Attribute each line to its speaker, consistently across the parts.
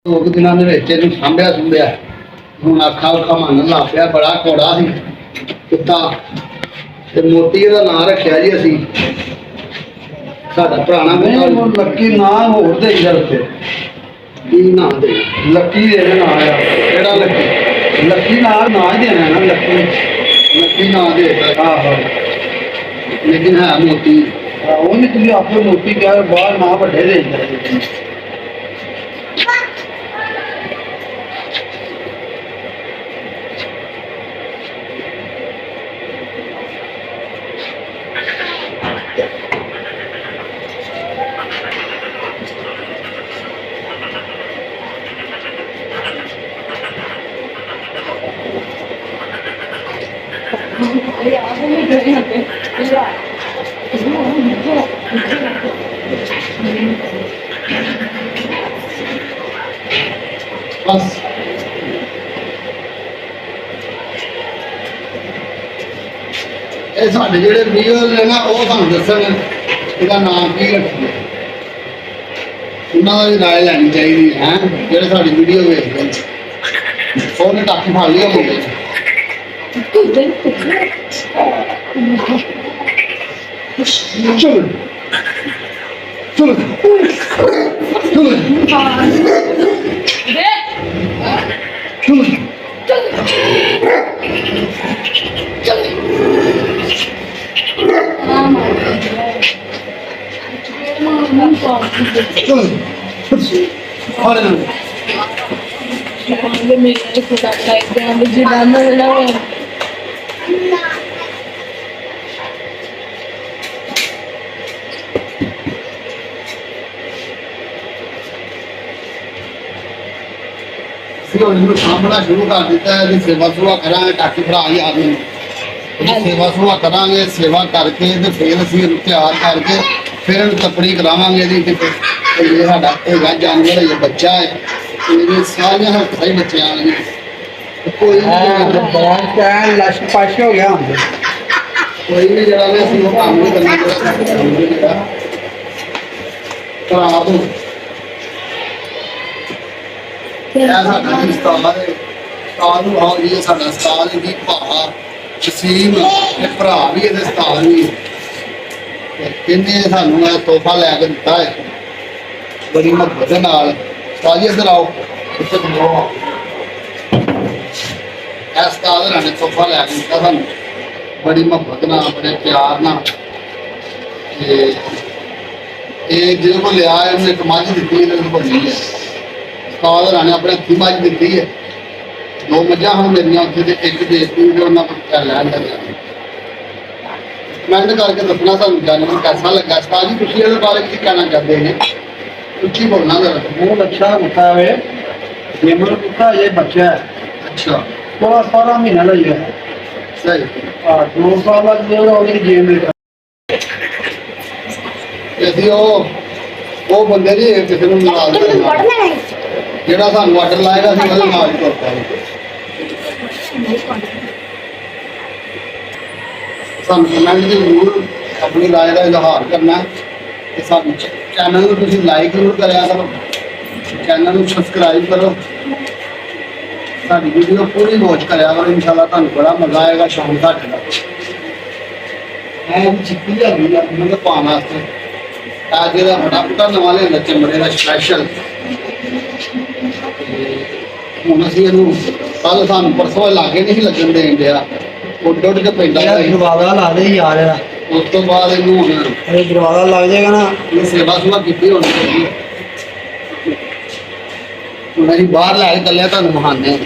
Speaker 1: 2 ਦਿਨਾਂ ਦੇ ਵਿੱਚ ਇਹਨੂੰ ਸਾਂਭਿਆ ਸੁੰਭਿਆ ਹੁਣ ਅੱਖਾਂ ਉੱਖਾਂ ਮੰਨਣ ਲੱਗ ਪਿਆ। ਬੜਾ ਕੌੜਾ ਸੀ ਕੁੱਤਾ ਤੇ ਮੋਤੀ ਇਹਦਾ ਨਾਂ ਰੱਖਿਆ ਜੀ ਅਸੀਂ। ਸਾਡਾ ਪੁਰਾਣਾ ਕੁੱਤਾ
Speaker 2: ਲੱਕੀ ਨਾਂ ਹੋਰ ਦੇ ਇੱਧਰ ਤੇ
Speaker 1: ਕੀ ਨਾਂ ਦੇ
Speaker 2: ਲੱਕੀ ਦੇ ਨਾਂ ਆ।
Speaker 1: ਕਿਹੜਾ ਲੱਕੀ?
Speaker 2: ਲੱਕੀ ਨਾਂ ਹੀ ਦੇਣਾ ਨਾ
Speaker 1: ਲੱਕੀ ਨਾਂ ਦੇ
Speaker 2: ਆਹੋ
Speaker 1: ਲੇਕਿਨ ਹੈ ਮੋਤੀ।
Speaker 2: ਉਹ ਨਹੀਂ ਤੁਸੀਂ ਆਪੇ ਮੋਤੀ ਕਿਹਾ ਬਾਹਰ ਨਾਂ ਵੱਡੇ ਦੇ ਇੱਧਰ।
Speaker 1: ਬਸ ਇਹ ਸਾਡੇ ਜਿਹੜੇ ਵੀਡੀਓ ਨੇ ਨਾ ਉਹ ਸਾਨੂੰ ਦੱਸਣ ਇਹਦਾ ਨਾਮ ਕੀ ਰੱਖੀਏ। ਉਹਨਾਂ ਦੀ ਰਾਏ ਲੈਣੀ ਚਾਹੀਦੀ ਹੈ ਜਿਹੜੇ ਸਾਡੀ ਵੀਡੀਓ ਵੇਖਦੇ ਨੇ। ਉਹਨੇ ਟਾਕੀ ਫੜ ਲਈ ਹੋਵੇ ਚਲੋ ਚਲੋ ਚਲੋ ਇਹਨੂੰ ਸਾਂਭਣਾ ਸ਼ੁਰੂ ਕਰ ਦਿੱਤਾ ਹੈ। ਸੇਵਾ ਸੁਵਾ ਕਰਾਂਗੇ ਟਾਕੀ ਭਰਾ ਹੀ ਆਦਮੀ ਸੇਵਾ ਸੁਵਾ ਕਰਾਂਗੇ। ਸੇਵਾ ਕਰਕੇ ਤੇ ਫਿਰ ਅਸੀਂ ਇਹਨੂੰ ਤਿਆਰ ਕਰਕੇ ਫਿਰ ਇਹਨੂੰ ਤਪੜੀ ਕਰਾਵਾਂਗੇ। ਇਹਦੀ ਇਹ ਸਾਡਾ ਹੈਗਾ ਜਾਨਵਰ ਹੈ, ਬੱਚਾ ਹੈ। ਇਹਦੇ ਸਾਰੀਆਂ ਹੱਥਾਂ ਹੀ ਬੱਚੇ ਆਣਗੇ। ਕੋਈ
Speaker 2: ਲਸ਼ ਪਾਸ਼ ਹੋ ਗਿਆ ਹੁਣ
Speaker 1: ਕੋਈ ਵੀ ਜਿਹੜਾ ਨੇ ਅਸੀਂ ਉਹ ਕੰਮ ਨਹੀਂ ਕਰਨਾ ਜਿਹੜਾ ਖਰਾਬ ਹੋ ਸਾਡਾ ਉਸਤਾਦ ਹੈ। ਉਸਤਾਦ ਨੂੰ ਆਓ ਜੀ ਸਾਡਾ ਉਸਤਾਦ ਵੀ ਭਾ ਜਸੀਮ ਇਹ ਭਰਾ ਵੀ ਇਹਦੇ ਉਸਤਾਦ ਵੀ ਇਹਨੇ ਸਾਨੂੰ ਇਹ ਤੋਹਫਾ ਲੈ ਕੇ ਦਿੱਤਾ ਹੈ ਬੜੀ ਮੁਹੱਬਤ ਦੇ ਨਾਲ। ਉਸਤਾਦ ਜੀ ਇੱਧਰ ਆਓ ਇੱਥੇ ਬੁਲਾਓ। ਇਹ ਉਸਤਾਦ ਨੇ ਤੋਹਫਾ ਲੈ ਕੇ ਦਿੱਤਾ ਸਾਨੂੰ ਬੜੀ ਮੁਹੱਬਤ ਨਾਲ ਬੜੇ ਪਿਆਰ ਨਾਲ। ਤੇ ਇਹ ਜਿਹਦੇ ਕੋਲ ਲਿਆ ਇਹਨੇ ਇੱਕ ਮੱਝ ਦਿੱਤੀ ਇਹਦੇ ਕੋਲ ਬਣੀ ਹੈ। ਉਸਤਾਦ ਨੇ ਆਪਣੇ ਹੱਥੀਂ ਮੱਝ ਦਿੱਤੀ ਹੈ। 2 ਮੱਝਾਂ ਹੁਣ ਮੇਰੀਆਂ ਉੱਥੇ ਤੇ ਇੱਕ ਦੇਤੀ ਤੇ ਉਹਨਾਂ ਕੋਲ ਲੈ ਲਿਆ। ਕਮੈਂਟ ਕਰਕੇ ਦੱਸਣਾ ਤੁਹਾਨੂੰ ਜਾਨਵਰ ਕੈਸਾ ਲੱਗਾ। ਉਸਤਾਦ ਜੀ ਤੁਸੀਂ ਇਹਦੇ ਬਾਰੇ ਕੀ ਕਹਿਣਾ ਚਾਹੁੰਦੇ ਨੇ? ਉੱਚੀ ਬੋਲਣਾ ਜ਼ਰਾ।
Speaker 2: ਬਹੁਤ ਅੱਛਾ ਕੁੱਤਾ ਹੈ। ਜੇਮਲ ਕੁੱਤਾ ਇਹ ਬੱਚਾ ਹੈ।
Speaker 1: ਅੱਛਾ
Speaker 2: ਥੋੜਾ ਸਾਰਾ ਮਹੀਨਾ ਲੱਗਿਆ
Speaker 1: ਸਹੀ।
Speaker 2: 2 ਸਾਲ ਬਾਅਦ ਜਿਹੜਾ ਉਹਦੀ ਜੇਮਲ
Speaker 1: ਅਸੀਂ ਉਹ ਬੰਦੇ ਦੀ ਕਿਸੇ ਨੂੰ ਨਾਰਾਜ਼ ਕਰਨਾ ਜਿਹੜਾ ਸਾਨੂੰ ਆਰਡਰ ਲਾਏਗਾ ਅਸੀਂ ਉਹਦੇ ਨਾਲ ਤੁਰ ਪਾਂਗੇ। ਸਾਨੂੰ ਕਮੈਂਟ ਦੀ ਜ਼ਰੂਰ ਆਪਣੀ ਰਾਏ ਦਾ ਇਜ਼ਹਾਰ ਕਰਨਾ ਤੇ ਸਾਨੂੰ ਚੈਨਲ ਨੂੰ ਤੁਸੀਂ ਲਾਈਕ ਜ਼ਰੂਰ ਕਰਿਆ ਕਰੋ। ਚੈਨਲ ਨੂੰ ਸਬਸਕ੍ਰਾਈਬ ਕਰੋ। ਸਾਡੀ ਵੀਡੀਓ ਪੂਰੀ ਵਾਚ ਕਰਿਆ ਕਰੋ। ਇਨਸ਼ਾਅੱਲਾ ਤੁਹਾਨੂੰ ਬੜਾ ਮਜ਼ਾ ਆਏਗਾ ਸ਼ਾਮ ਤੱਕ ਦਾ। ਮੈਂ ਚਿੱਟੀ ਆ ਗਈ ਮੈਨੂੰ ਪਾਉਣ ਵਾਸਤੇ ਅੱਜ ਇਹਦਾ ਫਟਾਫਟ ਨਵਾਂ ਲਿਆਂਦਾ ਚਮੜੇ ਦਾ ਸਪੈਸ਼ਲ। ਹੁਣ ਅਸੀਂ ਇਹਨੂੰ ਕੱਲ ਸਾਨੂੰ ਪਰਸੋਂ ਲਾਗੇ ਨਹੀਂ ਲੱਗਣ ਦੇਣ ਡਿਆ ਉੱਡ ਉੱਡ ਕੇ ਪੈਂਦਾ।
Speaker 2: ਦਰਵਾਜ਼ਾ ਲਾ ਦੇ ਯਾਰ ਇਹਦਾ।
Speaker 1: ਉਸ ਤੋਂ ਬਾਅਦ ਇਹਨੂੰ ਹੁਣ
Speaker 2: ਇਹ ਦਰਵਾਜ਼ਾ ਲੱਗ ਜਾਏਗਾ ਨਾ
Speaker 1: ਇਹ ਸੇਵਾ ਸੁਵਾ ਕੀਤੀ ਹੋਣੀ ਚਾਹੀਦੀ ਹੈ। ਹੁਣ ਅਸੀਂ ਬਾਹਰ ਲੈ ਕੇ ਚੱਲਿਆ ਤੁਹਾਨੂੰ ਮਹਾਨੇ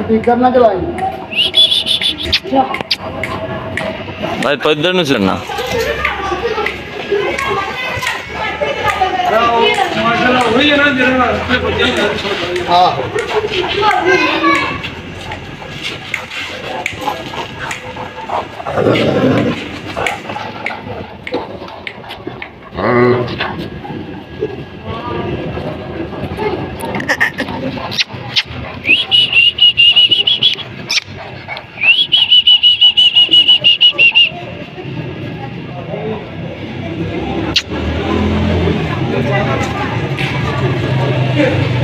Speaker 1: स्पीकर ना चलाई
Speaker 3: भाई तो इधर नहीं चलना।
Speaker 4: Thank